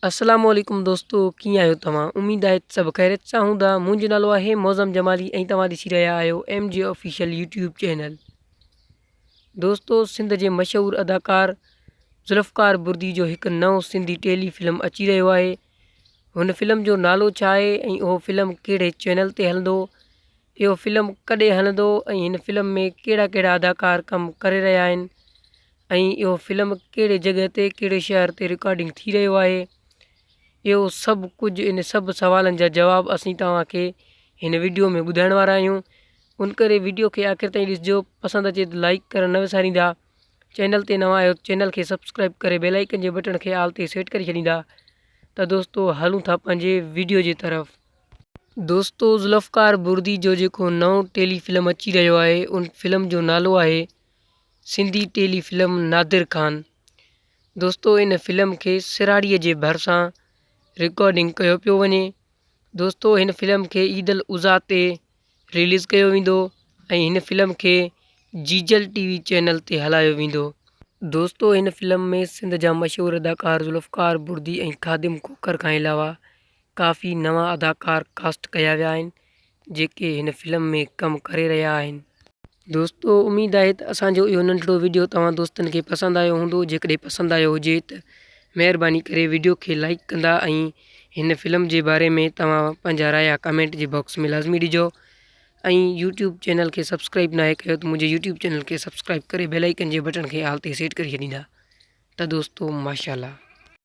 अस्सलाम वालेकुम दोस्तों, कीअं आहियो तव्हां? उम्मीद आहे सभु ख़ैरियत सां हूंदा। मुंहिंजो नालो आहे मौज़म जमाली ऐं तव्हां ॾिसी रहिया आहियो MJ ऑफिशियल यूट्यूब चैनल। दोस्तों, सिंध जे मशहूरु अदाकार ज़ुल्फ़कार बुर्दी जो हिकु नओं सिंधी टेली फिल्म अची रहियो आहे। हुन फिल्म जो नालो छा आहे ऐं उहो फिल्म कहिड़े चैनल ते हलंदो, इहो फिल्म कॾहिं हलंदो ऐं हिन फिल्म में कहिड़ा कहिड़ा अदाकार कमु करे रहिया आहिनि ऐं इहो फिल्म कहिड़े जॻह ते कहिड़े शहर ते रिकॉर्डिंग थी रहियो आहे, इहो सभु कुझु इन सभु सवालनि जा जवाब असीं तव्हांखे हिन वीडियो में ॿुधाइण वारा आहियूं। उन करे वीडियो खे आख़िर ताईं ॾिसिजो। पसंदि अचे त लाइक करणु न विसारींदा। चैनल ते नवां आहियो चैनल खे सब्सक्राइब करे बेल आइकन जे बटन खे आल ते सेट करे छॾींदा। त दोस्तों, हलूं था पंहिंजे वीडियो जी तरफ़। दोस्तों, ज़ुल्फ़कार बुर्दी जो जेको नओं टेली फिल्म अची रहियो आहे, उन फिल्म जो नालो आहे सिंधी टेली फिल्म नादिर ख़ान। दोस्तों, इन फिल्म खे सिराड़ीअ जे भरिसां रिकॉर्डिंग कयो पियो वञे। दोस्तों, हिन फिल्म खे ईद उल उज़ा ते रिलीज़ कयो वेंदो ऐं हिन फिल्म खे जीजल TV चैनल ते हलायो वेंदो। दोस्तों, हिन फिल्म में सिंध जा मशहूरु अदाकार ज़ुल्फ़कार बुर्दी ऐं ख़ादिम खोखर खां अलावा काफ़ी नवां अदाकार कास्ट कया विया आहिनि जेके हिन फिल्म में कमु करे रहिया आहिनि। दोस्तों, उमेद आहे त असांजो इहो नंढिड़ो वीडियो तव्हां दोस्तनि खे पसंदि आयो हूंदो। जेकॾहिं पसंदि आयो हुजे त महिरबानी करे वीडियो खे लाइक कंदा ऐं हिन फिल्म जे बारे में तव्हां पंहिंजा राय कमेंट जे बॉक्स में लाज़मी ॾिजो ऐं यूट्यूब चैनल खे सब्सक्राइब न आहे कयो त मुंहिंजे यूट्यूब चैनल खे सब्सक्राइब करे बेल आइकन जे बटन खे आल ते सेट करे छॾींदा। त दोस्तों, माशाल्लाह।